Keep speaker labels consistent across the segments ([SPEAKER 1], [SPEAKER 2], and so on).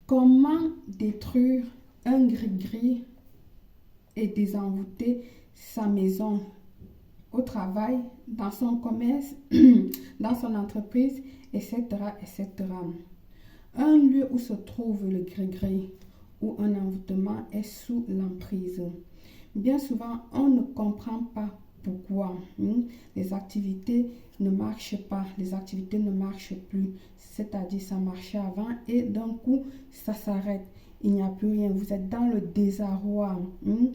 [SPEAKER 1] Comment détruire un gris-gris et désenvoûter sa maison au travail, dans son commerce, dans son entreprise, etc., etc. Un lieu où se trouve le gris-gris ou un envoûtement est sous l'emprise. Bien souvent, on ne comprend pas pourquoi les activités ne marchent pas, les activités ne marchent plus. C'est-à-dire, ça marchait avant et d'un coup, ça s'arrête. Il n'y a plus rien. Vous êtes dans le désarroi. Vous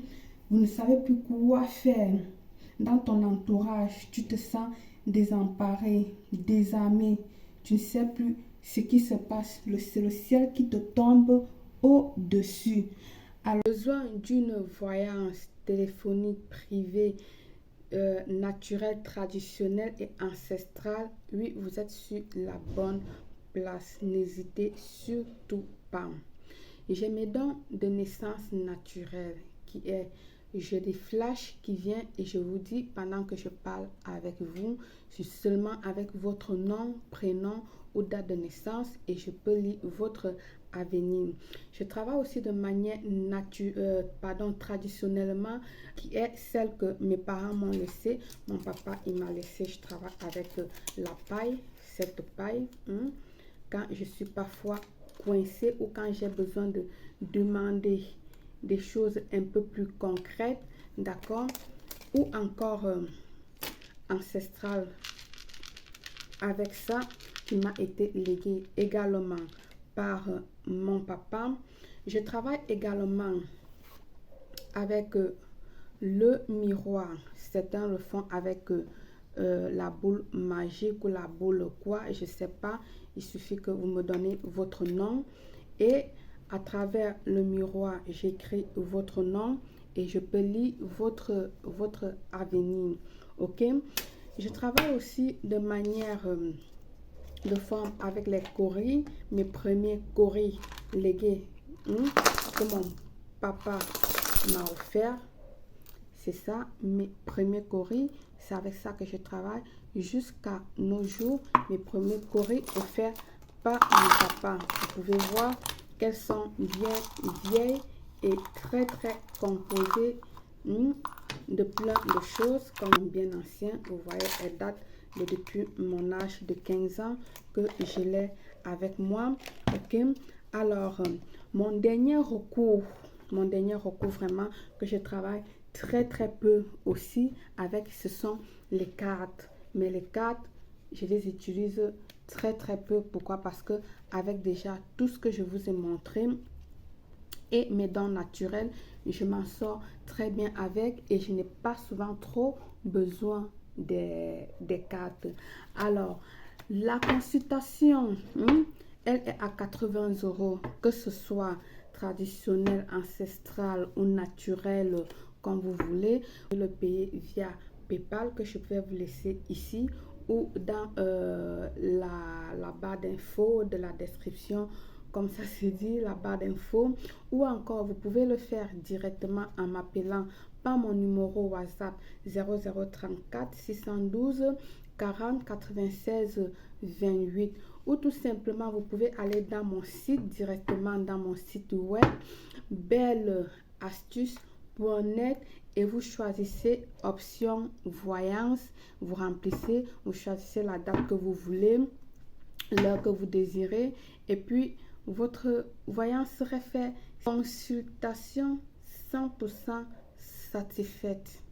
[SPEAKER 1] ne savez plus quoi faire. Dans ton entourage, tu te sens désemparé, désarmé. Tu ne sais plus ce qui se passe. C'est le ciel qui te tombe au-dessus. Alors, besoin d'une voyance téléphonique privée, naturelle, traditionnelle et ancestrale, oui, vous êtes sur la bonne place. N'hésitez surtout pas. J'ai mes dons de naissance naturelle qui est, j'ai des flashs qui viennent et je vous dis pendant que je parle avec vous, je suis seulement avec votre nom, prénom ou date de naissance et je peux lire votre avenir. Je travaille aussi de manière traditionnellement qui est celle que mes parents m'ont laissée. Mon papa, il m'a laissé, je travaille avec la paille, cette paille. Quand je suis parfois coincée ou quand j'ai besoin de demander des choses un peu plus concrètes, d'accord, ou encore ancestrales. Avec ça, qui m'a été légué également par mon papa. Je travaille également avec le miroir. Certains le font avec la boule magique ou la boule quoi, je ne sais pas. Il suffit que vous me donnez votre nom et à travers le miroir, j'écris votre nom et je peux lire votre avenir. Ok? Je travaille aussi de manière de forme avec les coris, mes premiers coris légués que mon papa m'a offert. C'est ça, mes premiers coris, c'est avec ça que je travaille jusqu'à nos jours. Mes premiers coris offerts par mon papa. Vous pouvez voir qu'elles sont bien vieilles et très très composées de plein de choses comme bien ancien. Vous voyez, elles datent depuis mon âge de 15 ans que je l'ai avec moi. Ok, alors mon dernier recours vraiment que je travaille très très peu aussi avec, ce sont les cartes. Mais les cartes, je les utilise très très peu. Pourquoi? Parce que avec déjà tout ce que je vous ai montré et mes dons naturels, je m'en sors très bien avec et je n'ai pas souvent trop besoin des cartes. Alors, la consultation, elle est à 80 euros, que ce soit traditionnel, ancestral ou naturel, comme vous voulez. Vous pouvez le payer via PayPal que je peux vous laisser ici ou dans la barre d'infos de la description, comme ça se dit, la barre d'infos, ou encore vous pouvez le faire directement en m'appelant par mon numéro WhatsApp 0034 612 40 96 28, ou tout simplement vous pouvez aller dans mon site, directement dans mon site web belleastuce.net et vous choisissez option voyance, vous remplissez, vous choisissez la date que vous voulez, l'heure que vous désirez et puis votre voyance serait faite. Consultation 100% satisfaite.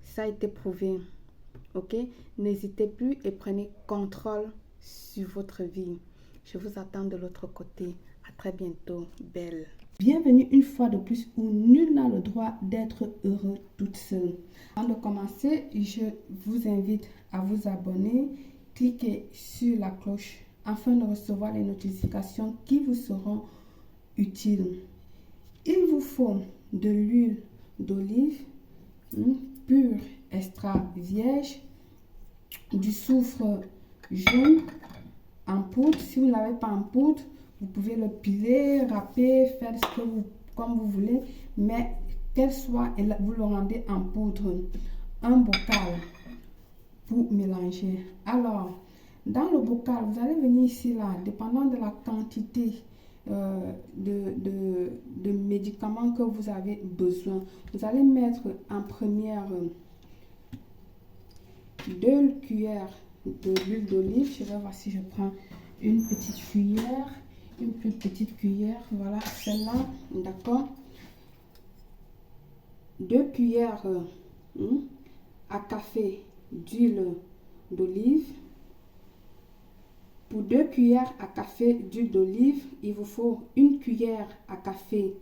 [SPEAKER 1] Ça a été prouvé. Ok? N'hésitez plus et prenez contrôle sur votre vie. Je vous attends de l'autre côté. À très bientôt, belle. Bienvenue une fois de plus où nul n'a le droit d'être heureux toute seule. Avant de commencer, je vous invite à vous abonner. Cliquez sur la cloche afin de recevoir les notifications qui vous seront utiles. Il vous faut de l'huile d'olive pure, extra vierge, du soufre jaune en poudre. Si vous ne l'avez pas en poudre, vous pouvez le piler, râper, faire ce que comme vous voulez, mais qu'elle soit, vous le rendez en poudre. Un bocal pour mélanger. Alors, dans le bocal, vous allez venir ici, là, dépendant de la quantité de médicaments que vous avez besoin. Vous allez mettre en première 2 cuillères de l'huile d'olive. Je vais voir si je prends une petite cuillère, une plus petite cuillère, voilà, celle-là, d'accord. 2 cuillères à café d'huile d'olive. Pour 2 cuillères à café d'huile d'olive, il vous faut 1 cuillère à café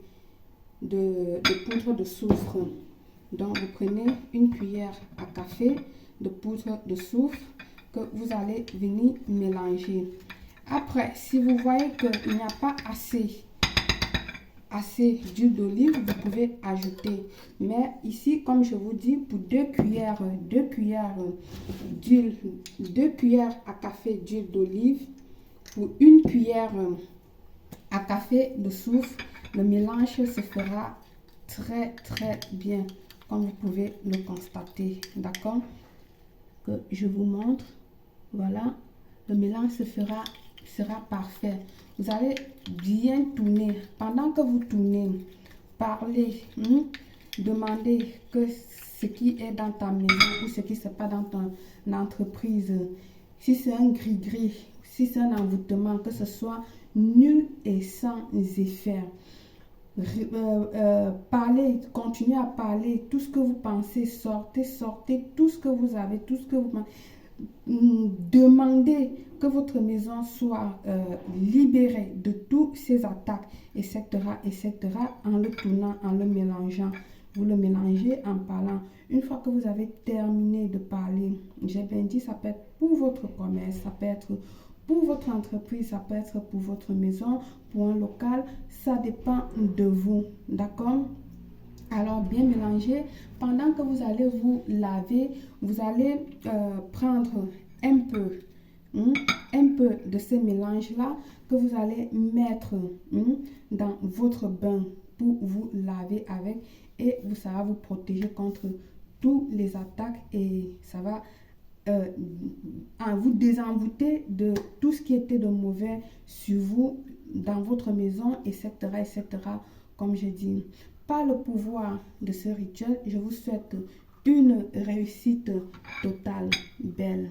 [SPEAKER 1] de poudre de soufre. Donc, vous prenez 1 cuillère à café de poudre de soufre que vous allez venir mélanger. Après, si vous voyez qu'il n'y a pas assez d'huile d'olive, vous pouvez ajouter. Mais ici, comme je vous dis, pour 2 cuillères d'huile, 2 cuillères à café d'huile d'olive, pour 1 cuillère à café de soufre, le mélange se fera très bien, comme vous pouvez le constater. D'accord? Que je vous montre. Voilà, le mélange sera parfait. Vous allez bien tourner. Pendant que vous tournez, parlez, demandez que ce qui est dans ta maison ou ce qui se passe dans ton entreprise, si c'est un gris-gris, si c'est un envoûtement, que ce soit nul et sans effet. Parlez, continuez à parler, tout ce que vous pensez, sortez tout ce que vous avez, tout ce que vous pensez. Demandez que votre maison soit libérée de toutes ces attaques, etc., en le tournant, en le mélangeant. Vous le mélangez en parlant. Une fois que vous avez terminé de parler, j'ai bien dit, ça peut être pour votre commerce, ça peut être pour votre entreprise, ça peut être pour votre maison, pour un local, ça dépend de vous, d'accord? Alors, bien mélanger. Pendant que vous allez vous laver, vous allez prendre un peu de ce mélange-là que vous allez mettre dans votre bain pour vous laver avec, et ça va vous protéger contre toutes les attaques et ça va vous désenvoûter de tout ce qui était de mauvais sur vous, dans votre maison, etc., comme je dis. Par le pouvoir de ce rituel, je vous souhaite une réussite totale. Belle.